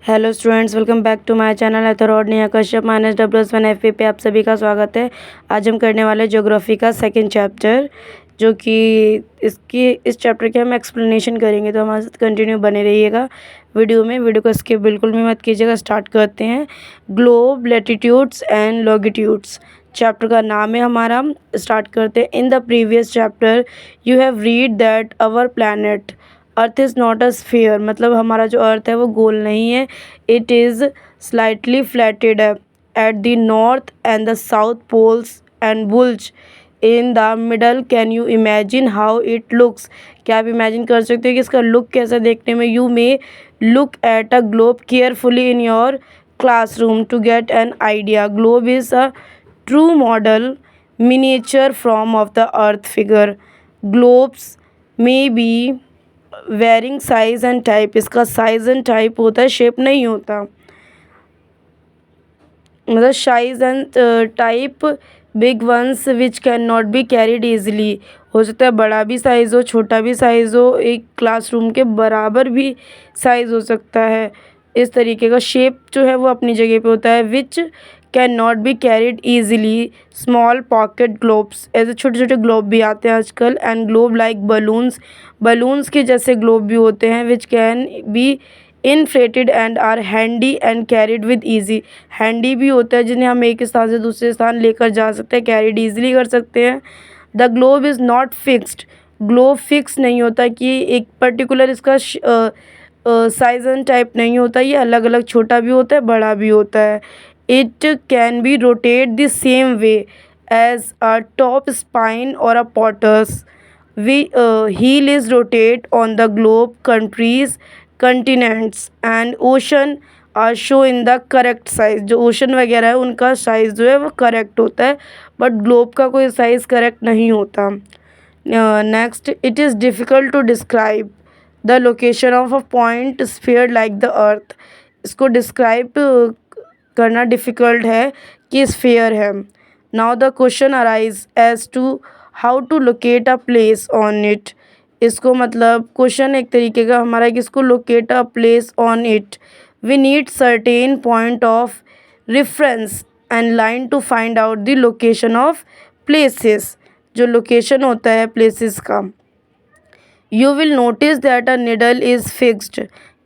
Hello students, welcome back to my channel एथरॉड नेहा कश्यप -1 पे आप सभी का स्वागत है। आज हम करने वाले ज्योग्राफी का सेकंड चैप्टर, जो कि इस चैप्टर के हम एक्सप्लेनेशन करेंगे। तो हमारे साथ कंटिन्यू बने रहिएगा वीडियो को स्किप बिल्कुल भी मत कीजिएगा। स्टार्ट करते हैं। Globe, latitudes and longitudes chapter का नाम है हमारा। स्टार्ट करते हैं। In the previous chapter you have read that our planet earth is not a sphere, मतलब हमारा जो अर्थ है वो गोल नहीं है। It is slightly flattened at the north and the south poles and bulge in the middle. Can you imagine how it looks? क्या आप इमेजिन कर सकते हो कि इसका लुक कैसा देखने में? You may look at a globe carefully in your classroom to get an idea. Globe is a true model miniature form of the earth figure. Globes may be varying size and type. इसका size and type होता है, shape नहीं होता। मतलब size and type big ones which can not be carried easily. हो सकता है बड़ा भी साइज़ हो, छोटा भी साइज़ हो, एक क्लासरूम के बराबर भी साइज़ हो सकता है। इस तरीके का शेप जो है वो अपनी जगह पे होता है। Which can not be carried easily. Small pocket globes, ऐसे छोटे छोटे ग्लोब भी आते हैं आजकल। एंड ग्लोब लाइक बलून्स के जैसे ग्लोब भी होते हैं। Which can be inflated and are handy and carried with ease. Handy भी होता है जिन्हें हम एक स्थान से दूसरे स्थान लेकर जा सकते हैं, कैरिड ईजिली कर सकते हैं। The globe is not fixed. Globe fix नहीं होता कि एक पर्टिकुलर इसका साइज एंड टाइप नहीं होता। ये अलग अलग, छोटा भी होता है, बड़ा भी होता है। It can be rotate the same way as a top spins और a potter's heel is rotate on the globe. Countries, continents and ocean are show in the correct size. जो ओशन वगैरह है उनका साइज़ जो है वो correct होता है, बट ग्लोब का कोई साइज़ करेक्ट नहीं होता। Next, it is difficult to describe the location of a point sphere like the earth. इसको डिस्क्राइब करना डिफ़िकल्ट है कि स्फीयर है। Now the question arise as to how to locate a place on it. इसको मतलब question एक तरीके का हमारा कि इसको locate a place on it. We need certain point of reference and line to find out the location of places. जो location होता है प्लेसेस का। You will notice that a needle is fixed.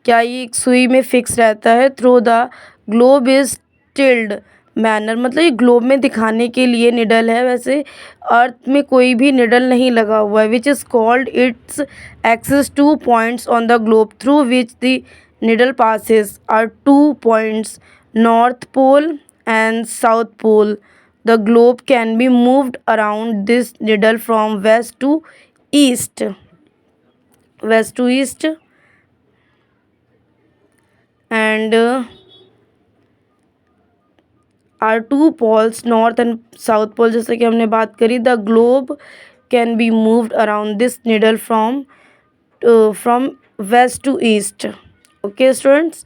क्या ये एक सुई में फिक्स रहता है? Through the globe is tilde manner, मतलब ये ग्लोब में दिखाने के लिए निडल है। वैसे अर्थ में कोई भी निडल नहीं लगा हुआ है। Which is called its axis two points on the globe through which the needle passes are 2 points, North Pole and South Pole. The globe can be moved around this needle from east west to east and are 2 poles, north and south pole। जैसे कि हमने बात करी, the globe can be moved around this needle from west to east. Okay students,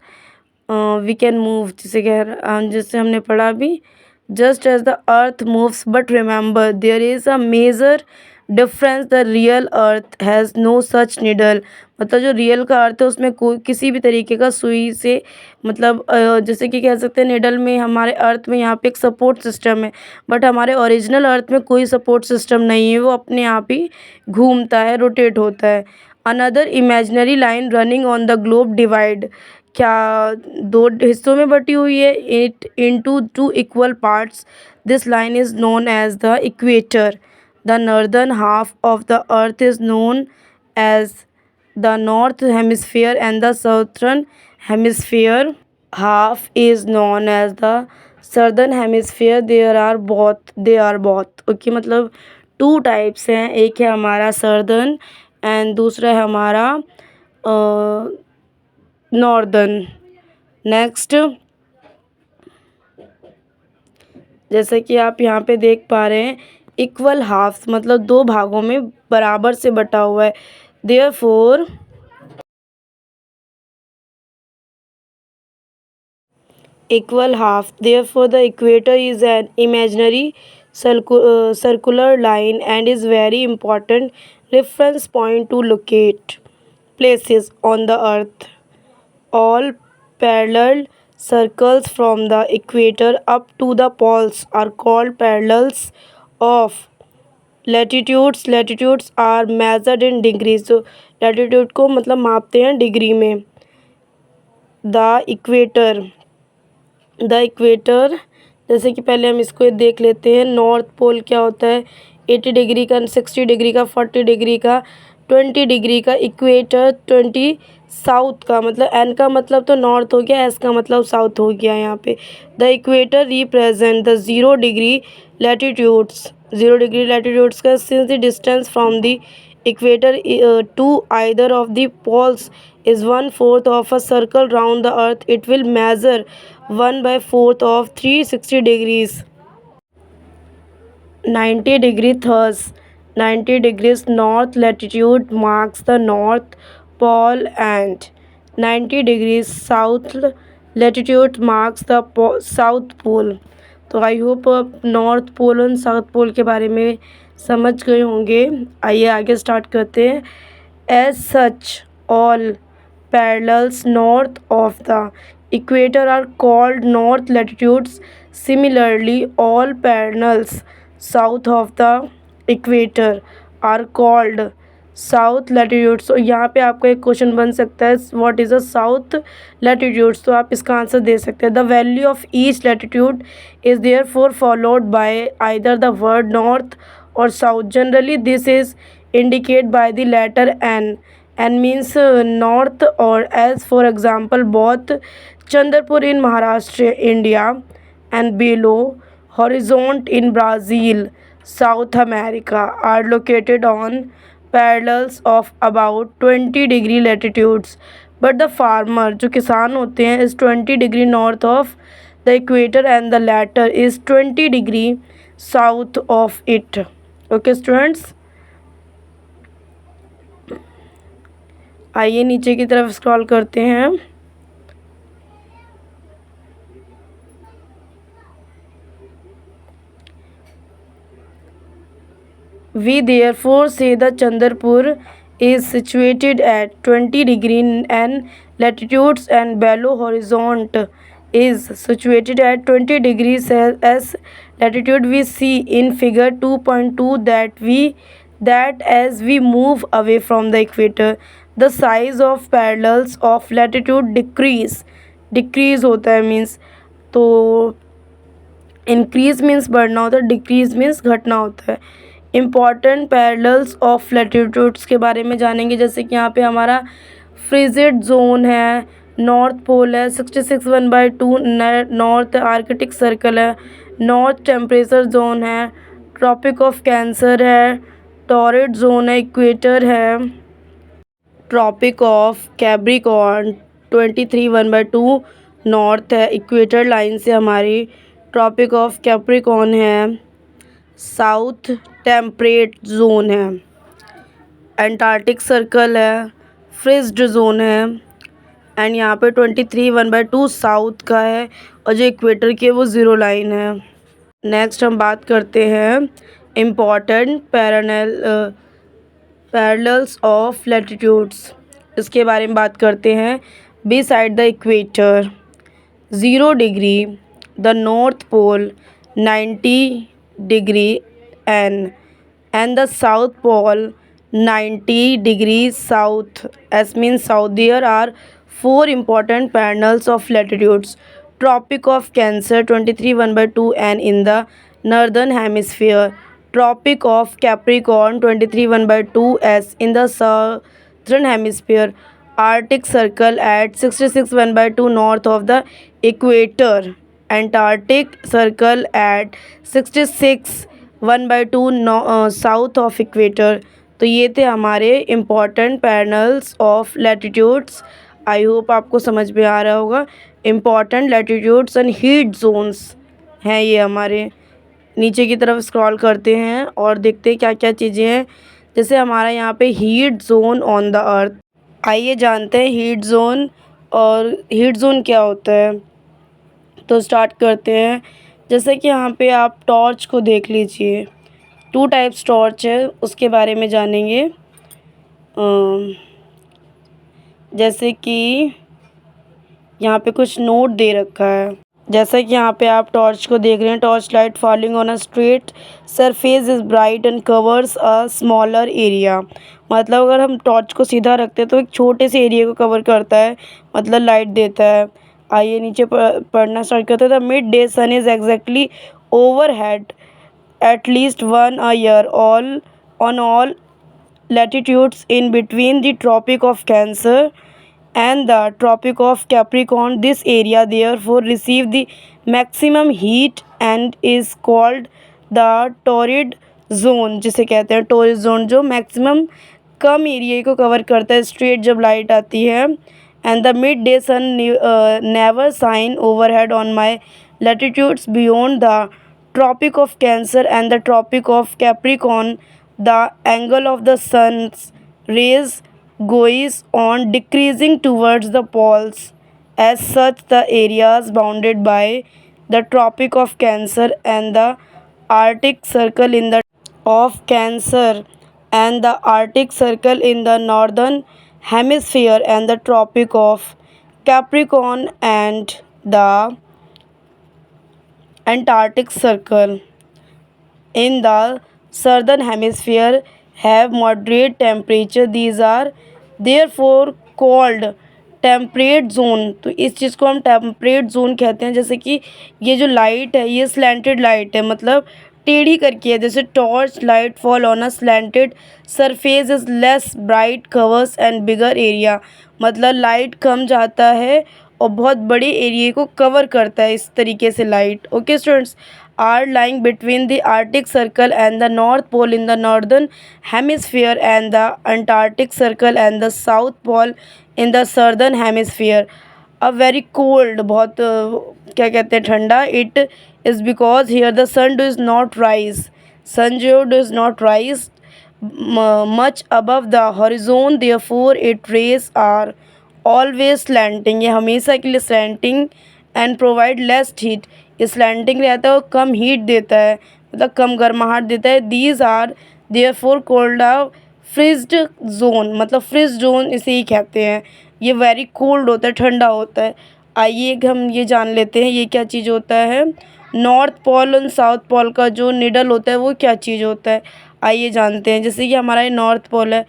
we can move, जैसे हमने पढ़ा अभी, just as the earth moves, but remember there is a major difference. The real earth has no such needle. मतलब जो real का अर्थ है उसमें कोई किसी भी तरीके का सुई से, मतलब जैसे कि कह सकते हैं निडल में हमारे अर्थ में यहाँ पे एक सपोर्ट सिस्टम है, बट हमारे ओरिजिनल अर्थ में कोई सपोर्ट सिस्टम नहीं है। वो अपने आप ही घूमता है, रोटेट होता है। Another imaginary line running on the globe divide. क्या दो हिस्सों में बटी हुई है, it into 2 equal parts। This line is known as the equator. The northern half of the earth is known as the north hemisphere and the southern hemisphere half is known as the southern hemisphere. They are both okay. मतलब 2 types हैं, एक है हमारा southern and दूसरा है हमारा northern. Next, जैसे कि आप यहाँ पे देख पा रहे हैं, इक्वल हाफ्स मतलब 2 भागों में बराबर से बटा हुआ है। Therefore equal half, therefore the equator is an imaginary circular line and is very important reference point to locate places on the earth. All parallel circles from the equator up to the poles are called parallels of latitudes. Latitudes are measured in degrees. तो latitude को मतलब मापते हैं degree में. The equator जैसे कि पहले हम इसको देख लेते हैं. नॉर्थ पोल क्या होता है? 80 डिग्री का, 60 डिग्री का, 40 डिग्री का, 20 डिग्री का. इक्वेटर 20 साउथ का, मतलब एन का मतलब तो नॉर्थ हो गया, एस का मतलब साउथ हो गया यहाँ पे. The equator represent the 0 degree latitudes. 0 degree latitudes का since the distance from the equator to either of the poles is 1/4 of a circle round the earth. It will measure 1/4 of 360 degrees. 90 degree thus 90 degrees north latitude marks the north pole and 90 degrees south latitude marks the south pole. तो I hope आप north pole और south pole के बारे में समझ गए होंगे. आइए आगे स्टार्ट करते हैं. As such all parallels north of the equator are called north latitudes. Similarly, all parallels south of the equator are called south latitudes. तो यहाँ पे आपका एक क्वेश्चन बन सकता है what is a south latitudes. तो आप इसका आंसर दे सकते हैं. The value of each latitude is therefore followed by either the word north और south. Generally this is indicate by the letter N. N means north, or as for example both Chandrapur in Maharashtra, India, and Belo Horizonte in Brazil, South America, are located on parallels of about 20 degree latitudes. But the farmer जो किसान होते हैं is 20 degree north of the equator and the latter is 20 degree south of it. Okay students. आइए नीचे की तरफ scroll करते हैं. We therefore say that Chandrapur is situated at 20 degree N latitudes and Belo Horizonte is situated at 20 degrees S latitude. We see in figure 2.2 that as we move away from the equator, the size of parallels of latitude decrease होता है means. तो increase means बढ़ना होता है, decrease means घटना होता है. Important parallels of latitudes के बारे में जानेंगे. जैसे कि यहाँ पे हमारा फ्रीजिड जोन है, नॉर्थ पोल है, 66 1/2 नॉर्थ आर्कटिक सर्कल है, नॉर्थ टेम्परेचर जोन है, ट्रॉपिक ऑफ कैंसर है, टॉरिड जोन है, इक्वेटर है, ट्रॉपिक ऑफ कैप्रिकॉर्न 23 1/2 नॉर्थ है, इक्वेटर लाइन से हमारी ट्रॉपिक ऑफ कैप्रिकॉर्न है, साउथ टेम्परेट जोन है, एंटार्क्टिक सर्कल है, फ्रिज्ड जोन है, एंड यहाँ पे 23 1/2 साउथ का है, और जो इक्वेटर की है वो ज़ीरो लाइन है. नेक्स्ट हम बात करते हैं इम्पॉर्टेंट पैरेलल्स ऑफ लैटिट्यूड्स. इसके बारे में बात करते हैं. Beside the equator 0 degree the north pole 90 degree N and the south pole 90 degrees south. S means south. There are 4 important parallels of latitudes. Tropic of Cancer 23 1/2 N in the northern hemisphere. Tropic of Capricorn 23 1/2 S in the southern hemisphere. Arctic Circle at 66 1/2 north of the equator. Antarctic Circle at 66 1/2 south of equator. तो ये थे हमारे important parallels of latitudes. I hope आपको समझ में आ रहा होगा. Important latitudes and heat zones हैं ये हमारे. नीचे की तरफ स्क्रॉल करते हैं और देखते हैं क्या क्या चीज़ें हैं. जैसे हमारा यहाँ पे heat zone on the earth. आइए जानते हैं हीट जोन और हीट जोन क्या होता है. तो स्टार्ट करते हैं. जैसे कि यहाँ पे आप टॉर्च को देख लीजिए. 2 टाइप्स टॉर्च है, उसके बारे में जानेंगे. जैसे कि यहाँ पे कुछ नोट दे रखा है। जैसा कि यहाँ पे आप टॉर्च को देख रहे हैं, torch light falling on a straight surface is bright and covers a smaller area. मतलब अगर हम टॉर्च को सीधा रखते हैं तो एक छोटे से एरिया को कवर करता है, मतलब लाइट देता है। आइए नीचे पढ़ना स्टार्ट करते हैं। The midday sun is exactly overhead at least 1 year all on all latitudes in between the Tropic of Cancer and the Tropic of Capricorn. This area therefore receive the maximum heat and is called the torrid zone, जिसे कहते हैं torrid zone, जो maximum कम area को cover करता है straight जब light आती है। And the midday sun never shine overhead on my latitudes beyond the Tropic of Cancer and the Tropic of Capricorn. The angle of the sun's rays goes on decreasing towards the poles. As such, the areas bounded by the Tropic of Cancer and the Arctic Circle in the of Cancer and the Arctic Circle in the northern hemisphere and the Tropic of Capricorn and the Antarctic Circle in the southern hemisphere have moderate temperature. These are therefore called temperate zone. तो इस चीज़ को हम temperate zone कहते हैं। जैसे कि ये जो लाइट है ये स्लैंटेड लाइट है, मतलब टेढ़ी करके है। जैसे torch light fall on a slanted surface is less bright covers and bigger area, मतलब लाइट कम जाता है और बहुत बड़े एरिया को कवर करता है इस तरीके से light. Okay students, are lying between the Arctic circle and the north pole in the northern hemisphere and the Antarctic circle and the south pole in the southern hemisphere. A very cold, बहुत क्या कहते हैं, ठंडा। It is because here the sun does not rise, sun जो does not rise much above the horizon, therefore it rays are always slanting, ये हमेशा के लिए slanting and provide less heat, slanting रहता है और कम हीट देता है, मतलब कम गर्माहट देता है। These are therefore cold a frigid zone, मतलब फ्रिज जोन इसे ही कहते हैं। ये वेरी कोल्ड होता है, ठंडा होता है। आइए हम ये जान लेते हैं ये क्या चीज़ होता है। नॉर्थ पोल और साउथ पोल का जो निडल होता है वो क्या चीज़ होता है, आइए जानते हैं। जैसे कि हमारा ये नॉर्थ पोल है,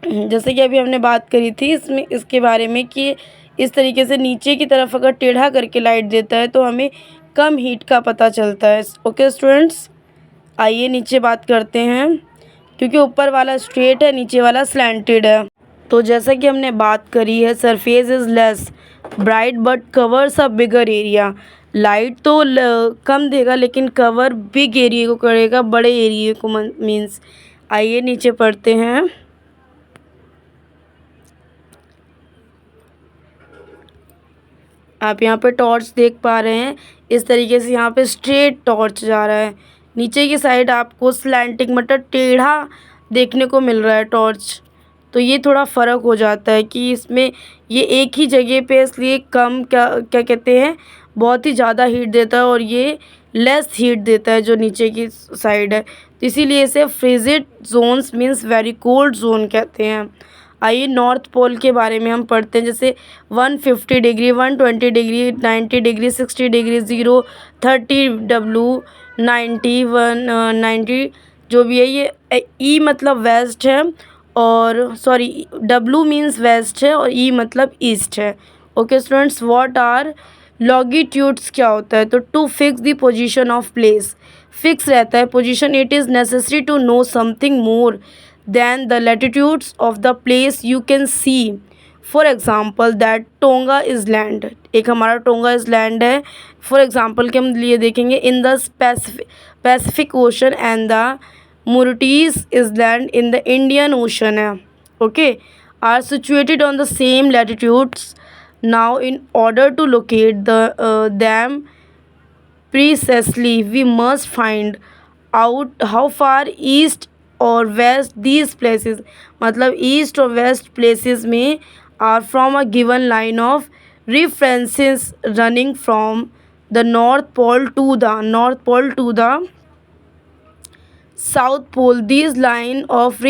जैसे कि अभी हमने बात करी थी इसमें इसके बारे में कि इस तरीके से नीचे की तरफ अगर टेढ़ा करके लाइट देता है तो हमें कम हीट का पता चलता है। ओके स्टूडेंट्स, आइए नीचे बात करते हैं। क्योंकि ऊपर वाला स्ट्रेट है, नीचे वाला स्लैंटेड है। तो जैसा कि हमने बात करी है, surface is less bright but covers a bigger area. Light तो कम देगा लेकिन कवर बिग एरिया को करेगा, बड़े एरिया को मीन्स। आइए नीचे पढ़ते हैं। आप यहाँ पे टॉर्च देख पा रहे हैं, इस तरीके से यहाँ पे स्ट्रेट टॉर्च जा रहा है। नीचे की साइड आपको स्लैंटिंग मतलब टेढ़ा देखने को मिल रहा है टॉर्च। तो ये थोड़ा फ़र्क हो जाता है कि इसमें ये एक ही जगह पे, इसलिए कम क्या क्या कहते हैं, बहुत ही ज़्यादा हीट देता है और ये लेस हीट देता है जो नीचे की साइड है। तो इसीलिए इसे frigid zones means very cold zone कहते हैं। आइए नॉर्थ पोल के बारे में हम पढ़ते हैं। जैसे 150 degree, 120 degree, 90 degree, 60 degree, 0, 30 W, 90, 190 जो भी है। ये ई मतलब वेस्ट है और सॉरी W मीन्स वेस्ट है और ई मतलब ईस्ट है। Okay students, what are longitudes क्या होता है? तो to fix the position of place, fix रहता है position. It is necessary to know something more than the latitudes of the place you can see. For example that Tonga Island, एक हमारा tonga island है। For example के हम लिए देखेंगे in the Pacific Ocean and the Mauritius Island in the Indian Ocean है, okay, are situated on the same latitudes. Now in order to locate them precisely we must find out how far east और west these places, मतलब east और west places में are from a given line of references running from the north pole to the south pole. These line of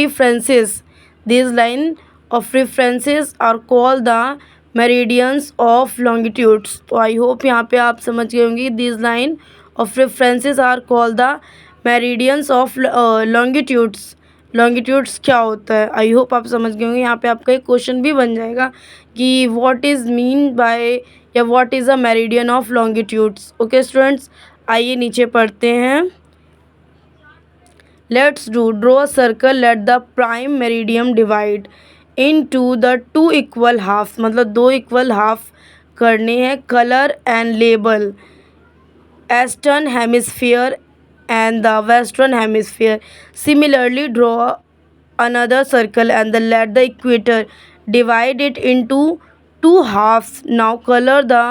references are called the meridians of longitudes. तो I hope यहाँ पे आप समझ गए होंगे, this line of references are called the meridians of longitudes. Longitudes क्या होता है, आई होप आप समझ गए होंगे। यहाँ पे आपका एक क्वेश्चन भी बन जाएगा कि व्हाट इज़ मीन बाय या what is a meridian of longitudes. Okay students, आइए नीचे पढ़ते हैं। Let's draw a circle, let the prime meridiem divide into the two equal half, मतलब दो इक्वल हाफ करने हैं। Colour and label eastern hemisphere and the western hemisphere. Similarly, draw another circle and let the equator divide it into two halves. Now color the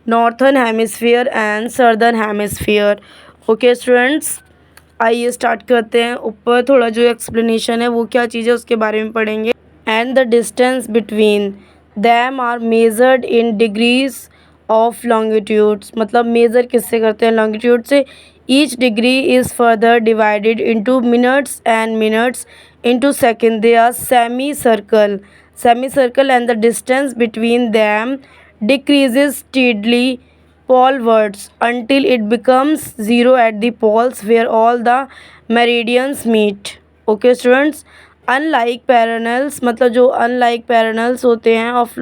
northern hemisphere and southern hemisphere. Okay students, आइए start करते हैं। ऊपर थोड़ा जो explanation है वो क्या चीज़ है उसके बारे में पढ़ेंगे। And the distance between them are measured in degrees of longitudes, मतलब मेज़र किससे करते हैं, लॉन्गिट्यूड से। Each degree is further divided into minutes and minutes into second. They are semicircle, and the distance between them decreases steadily polewards until it becomes zero at the poles where all the meridians meet. Okay students, unlike parallels, मतलब जो unlike parallels होते हैं of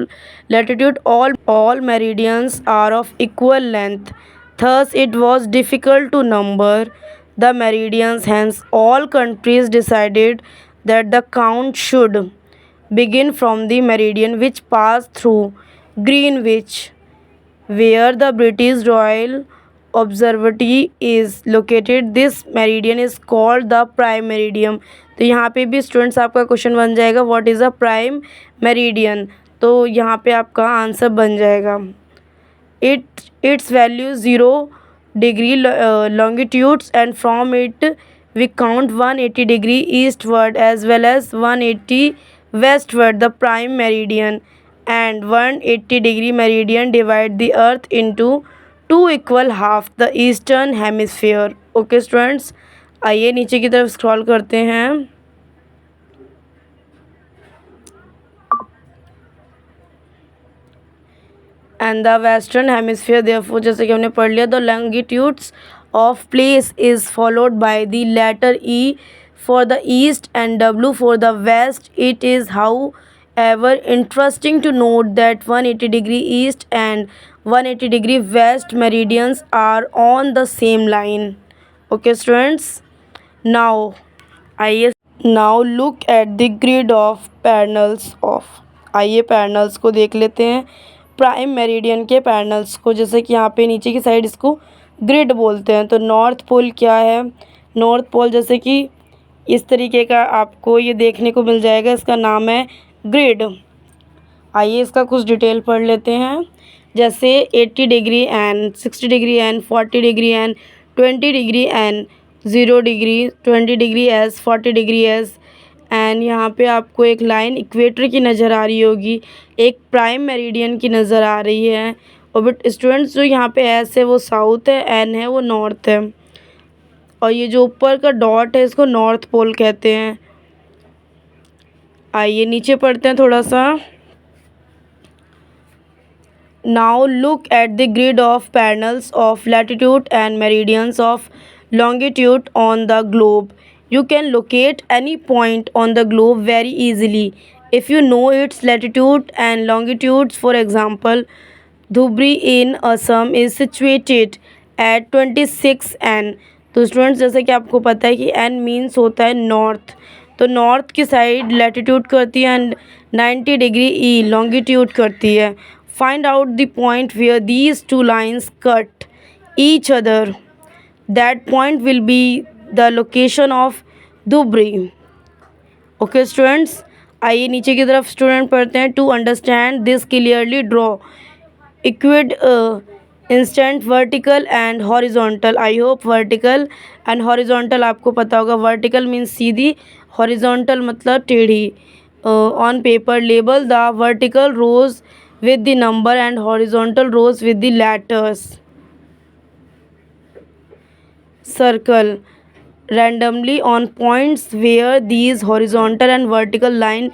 latitude, all meridians are of equal length, thus it was difficult to number the meridians. Hence all countries decided that the count should begin from the meridian which passed through Greenwich, where the British Royal Observatory is located. This meridian is called the prime meridian. तो यहाँ पे भी students आपका question बन जाएगा what is a prime meridian, तो यहाँ पे आपका आंसर बन जाएगा its value 0 degree longitudes, and from it we count 180 degree eastward as well as 180 westward, the prime meridian, and 180 degree meridian divide the earth into two equal half, the eastern hemisphere. Okay students, आइए नीचे की तरफ scroll करते हैं। And the western hemisphere, therefore जैसे कि हमने पढ़ लिया, the longitudes of place is followed by the letter E for the east and W for the west. It is however interesting to note that 180 degree east and 180 degree west meridians are on the same line. Okay students, now आइए now look at the grid of parallels of, आइए parallels को देख लेते हैं, prime meridian के parallels को। जैसे कि यहाँ पे नीचे की साइड इसको ग्रिड बोलते हैं। तो नॉर्थ पोल क्या है, नॉर्थ पोल जैसे कि इस तरीके का आपको ये देखने को मिल जाएगा, इसका नाम है ग्रिड। आइए इसका कुछ डिटेल पढ़ लेते हैं। जैसे 80 degree and 60 degree and 40 degree and 20 degree and 0 degree 20 degree S 40 degree S. And यहाँ पे आपको एक लाइन इक्वेटर की नज़र आ रही होगी, एक प्राइम मेरिडियन की नज़र आ रही है। और बट स्टूडेंट्स जो यहाँ पे एस है वो साउथ है, एन है वो नॉर्थ है, और ये जो ऊपर का डॉट है इसको नॉर्थ पोल कहते हैं। आइए नीचे पढ़ते हैं थोड़ा सा। Now look at the grid of parallels of latitude and meridians of longitude on the globe. You can locate any point on the globe very easily if you know its latitude and longitudes. For example, Dhubri in Assam is situated at 26 N. तो students जैसे कि आपको पता है कि N means होता है north, तो नॉर्थ की साइड लैटिट्यूड करती है एंड 90 डिग्री ई लॉन्गिट्यूड करती है. Find out the point where these two lines cut each other. That point will be the location of Dhubri. Okay students, आइए नीचे की तरफ स्टूडेंट पढ़ते हैं. To understand this clearly draw equid instant vertical and horizontal. I hope vertical and horizontal आपको पता होगा. Vertical means सीधी, horizontal मतलब टेढ़ी. On paper label the vertical rows with the number and horizontal rows with the letters. Circle randomly on points where these horizontal and vertical line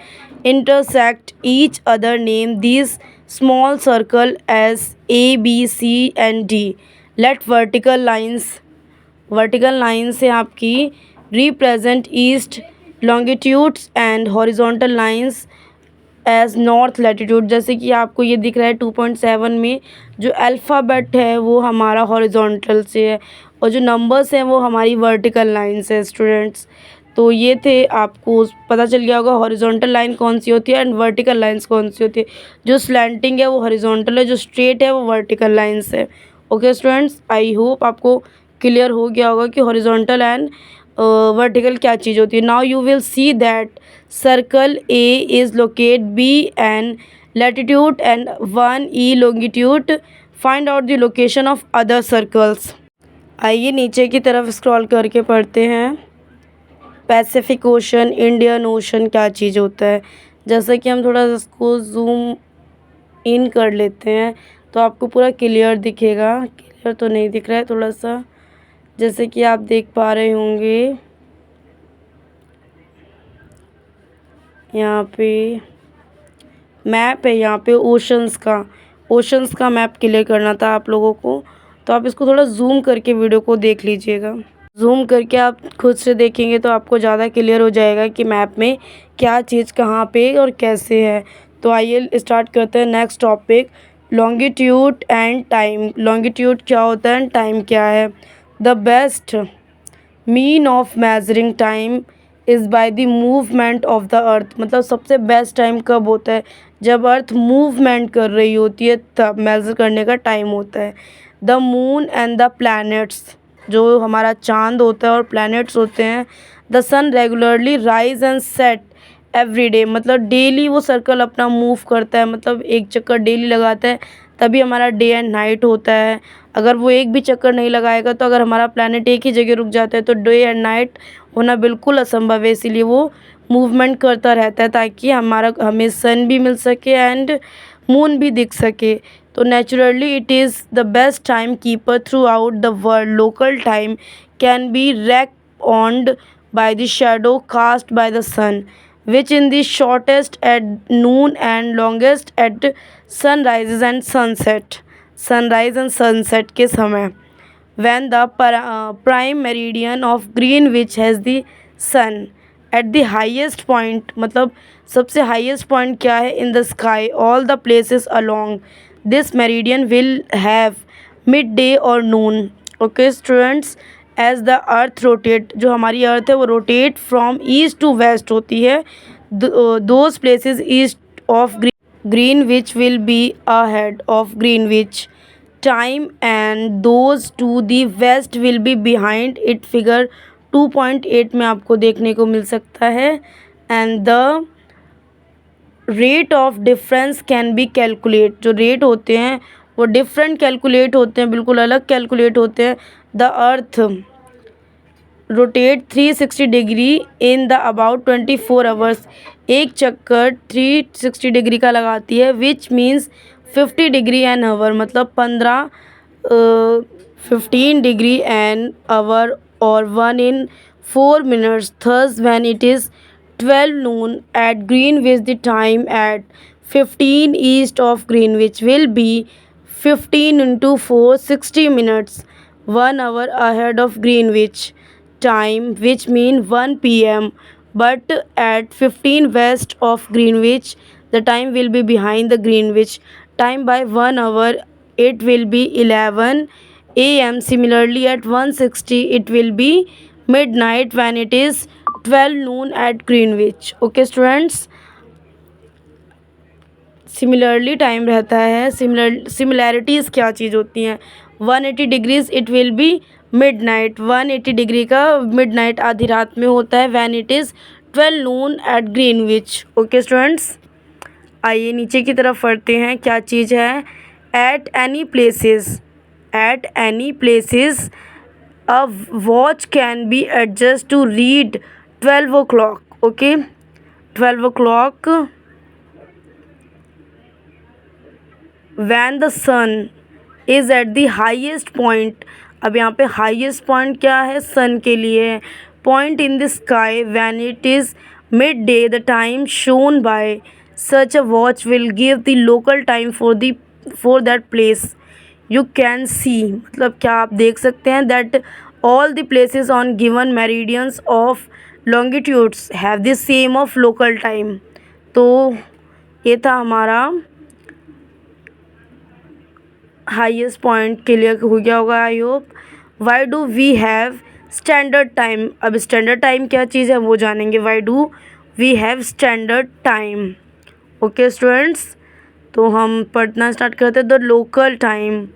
intersect each other. Name these small circle as A, B, C and D. Let vertical lines है आपकी represent east longitudes and horizontal lines as north latitude. जैसे कि आपको ये दिख रहा है 2.7 में जो अल्फ़ाबेट है वो हमारा हॉरिजॉन्टल से है और जो नंबर्स हैं वो हमारी वर्टिकल लाइन्स है स्टूडेंट्स। तो ये थे, आपको पता चल गया होगा हॉरिजॉन्टल लाइन कौन सी होती है एंड वर्टिकल लाइंस कौन सी होती है। जो स्लैंटिंग है वो हॉरिजॉन्टल है, जो स्ट्रेट है वो वर्टिकल लाइंस है। ओके स्टूडेंट्स, आई होप आपको क्लियर हो गया होगा कि हॉरिजॉन्टल एंड वर्टिकल क्या चीज़ होती है। Now you will see that circle A is locate B and latitude and 1 longitude. Find out the location of other circles. आइए नीचे की तरफ स्क्रॉल करके पढ़ते हैं। पैसिफिक ओशन, इंडियन ओशन क्या चीज़ होता है। जैसा कि हम थोड़ा सा इसको जूम इन कर लेते हैं तो आपको पूरा क्लियर दिखेगा। क्लियर तो नहीं दिख रहा है थोड़ा सा, जैसे कि आप देख पा रहे होंगे यहाँ पे मैप है, यहाँ पे ओशंस का मैप क्लियर करना था आप लोगों को। तो आप इसको थोड़ा जूम करके वीडियो को देख लीजिएगा। जूम करके आप खुद से देखेंगे तो आपको ज़्यादा क्लियर हो जाएगा कि मैप में क्या चीज़ कहाँ पे और कैसे है। तो आइए स्टार्ट करते हैं next topic, longitude and time. Longitude क्या होता है एंड टाइम क्या है। The best mean of measuring time is by the movement of the earth. मतलब सबसे बेस्ट टाइम कब होता है, जब अर्थ मूवमेंट कर रही होती है तब मेज़र करने का टाइम होता है। The moon and the planets, जो हमारा चांद होता है और प्लैनेट्स होते हैं। The sun regularly rise and set every day, मतलब डेली वो सर्कल अपना मूव करता है, मतलब एक चक्कर डेली लगाता है तभी हमारा डे एंड नाइट होता है। अगर वो एक भी चक्कर नहीं लगाएगा तो अगर हमारा प्लैनेट एक ही जगह रुक जाता है तो डे एंड नाइट होना बिल्कुल असंभव है। इसीलिए वो मूवमेंट करता रहता है ताकि हमें सन भी मिल सके एंड मून भी दिख सके। तो naturally it is the best time keeper through out the world. Local time can be reckoned by the shadow cast by the sun, which in the shortest at noon and longest at sunrises and sunset, sunrise and sunset के समय। when the prime meridian of Greenwich has the sun at the highest point, मतलब सबसे highest point क्या है in the sky, all the places along this meridian will have midday or noon। okay students, as the earth rotate, जो हमारी earth है वो rotate from east to west होती है। Those places east of Greenwich will be ahead of Greenwich time and those to the west will be behind it. Figure 2.8 में आपको देखने को मिल सकता है। And the rate of difference can be calculate, जो रेट होते हैं वो डिफरेंट कैलकुलेट होते हैं, बिल्कुल अलग कैलकुलेट होते हैं। The earth rotate 360 degree in the about 24 hours, एक चक्कर 360 डिग्री का लगाती है। Which means 50 degree an hour, मतलब 15 डिग्री एन आवर और 1 in 4 minutes। Thus when it is 12 noon at Greenwich, the time at 15 east of Greenwich will be 15 into 4 60 minutes, 1 hour ahead of Greenwich time, which means 1 p.m. But at 15 west of Greenwich, the time will be behind the Greenwich time by 1 hour. It will be 11 a.m. Similarly, at 1:60 it will be midnight when it is 12 noon at Greenwich. Okay students, similarly time रहता है। Similarities क्या चीज़ होती हैं। 180 degrees it will be midnight, 180 degree का midnight आधी रात में होता है। When it is 12 noon at Greenwich. Okay students, आइए नीचे की तरफ पढ़ते हैं क्या चीज़ है। At any places a watch can be adjust to read 12 o'clock। Okay 12 o'clock when the sun is at the highest point। अब यहाँ पे हाईएस्ट पॉइंट क्या है, सन के लिए। Point in the sky when it is midday, the time shown by Such a watch will give the local time for that place. You can see, मतलब क्या आप देख सकते हैं that all the places on given meridians of longitudes have the same of local time. तो ये था हमारा हाईएस्ट पॉइंट क्लियर हो गया होगा I hope. Why do we have standard time. अब स्टैंडर्ड टाइम क्या चीज़ है वो जानेंगे. Why do we have standard time. Okay students, तो हम पढ़ना स्टार्ट करते हैं. द लोकल टाइम,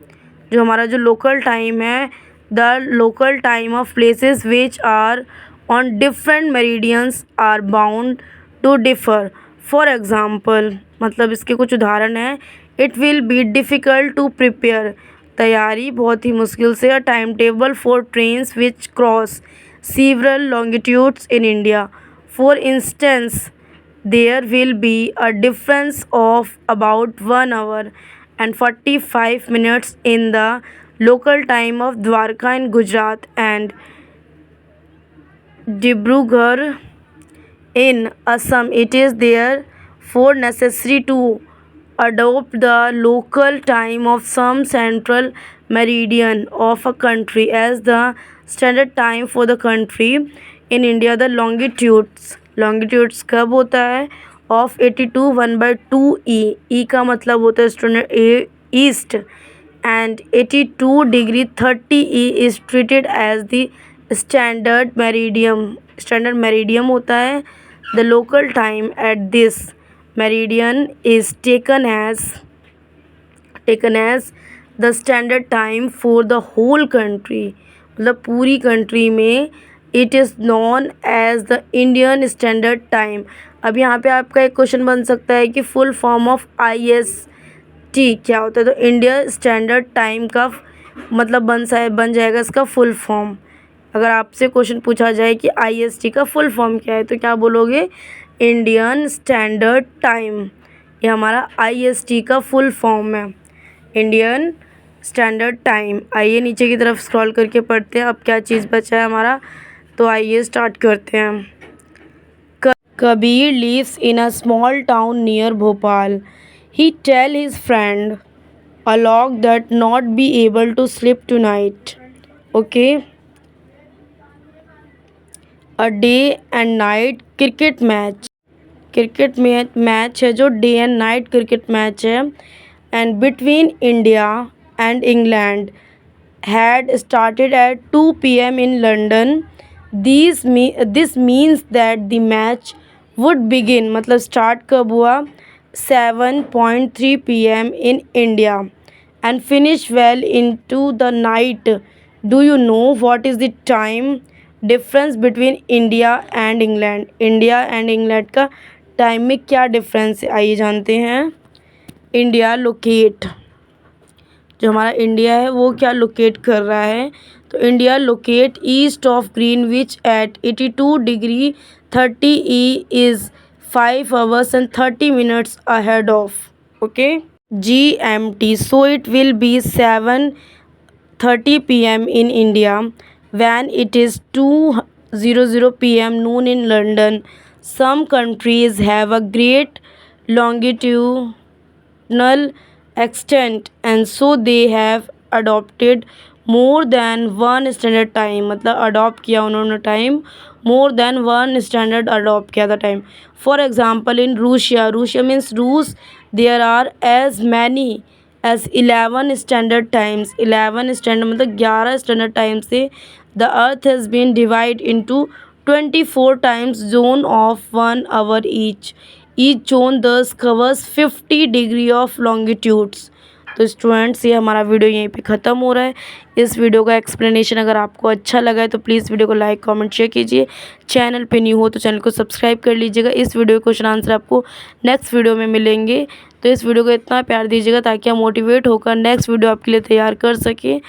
जो हमारा जो लोकल टाइम है, the local time of places which are on different meridians are bound to differ. For example, मतलब इसके कुछ उदाहरण हैं. It will be difficult to prepare, तैयारी बहुत ही मुश्किल से. A time table for trains which cross several longitudes in India. For instance, there will be a difference of about 1 hour and 45 minutes in the local time of Dwarka in Gujarat and Dibrugarh in Assam. It is therefore necessary to adopt the local time of some central meridian of a country as the standard time for the country. In India, the longitudes कब होता है of 82 1/2 ई का मतलब होता है student A east and 82 degree 30 E is treated as the standard meridian होता है. The local time at this meridian is taken as the standard time for the whole country, मतलब पूरी कंट्री में. It is known as the Indian standard time. अब यहाँ पे आपका एक क्वेश्चन बन सकता है कि फुल फॉर्म ऑफ IST क्या होता है. तो इंडिया स्टैंडर्ड टाइम का मतलब बन जाएगा इसका फुल फॉर्म. अगर आपसे क्वेश्चन पूछा जाए कि IST का फुल फॉर्म क्या है तो क्या बोलोगे, इंडियन स्टैंडर्ड टाइम. ये हमारा IST का फुल फॉर्म है, इंडियन स्टैंडर्ड टाइम. आइए नीचे की तरफ स्क्रॉल करके पढ़ते हैं अब क्या चीज़ बचा है हमारा. तो आइए स्टार्ट करते हैं. Kabir lives in a small town near Bhopal. He tell his friend Alok that not be able to sleep tonight. Okay, a day and night cricket match है जो day and night cricket match है and between India and England had started at 2 p.m. in London. This means that the match would begin, मतलब start कब हुआ 7:3 p.m. in India and finish well into the night. Do you know what is the time difference between India and England? India and England का time में क्या difference है आइए जानते हैं. इंडिया लोकेट, जो हमारा इंडिया है वो क्या लोकेट कर रहा है. तो India locate east of Greenwich at 82 degree 30 E is 5 hours and 30 minutes ahead of, okay, GMT. So it will be 7:30 p.m. in India when it is 2:00 p.m. noon in London. Some countries have a great longitudinal extent and so they have adopted more than one standard time. मतलब adopt किया उन्होंने time, more than one standard adopt किया था time. For example in Russia means रूस, there are as many as 11 standard times. 11 standard मतलब 11 standard time से the earth has been divide into 24 times zone of 1 hour each zone thus covers 50 degree of longitudes. तो students ये हमारा video यहीं पे ख़त्म हो रहा है. इस वीडियो का एक्सप्लेनेशन अगर आपको अच्छा लगा है तो प्लीज़ वीडियो को लाइक कमेंट शेयर कीजिए. चैनल पे न्यू हो तो चैनल को सब्सक्राइब कर लीजिएगा. इस वीडियो के क्वेश्चन आंसर आपको नेक्स्ट वीडियो में मिलेंगे. तो इस वीडियो को इतना प्यार दीजिएगा ताकि हम मोटिवेट होकर नेक्स्ट वीडियो आपके लिए तैयार कर सकें.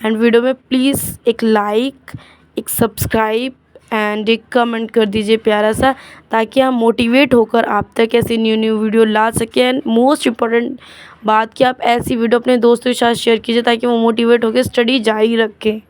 एंड वीडियो में प्लीज़ एक लाइक, एक सब्सक्राइब एंड एक कमेंट कर दीजिए प्यारा सा, ताकि हम मोटिवेट होकर आप तक ऐसी न्यू वीडियो ला सकें. एंड मोस्ट इम्पॉर्टेंट बात कि आप ऐसी वीडियो अपने दोस्तों के साथ शेयर कीजिए ताकि वो मोटिवेट होकर स्टडी जारी रखें.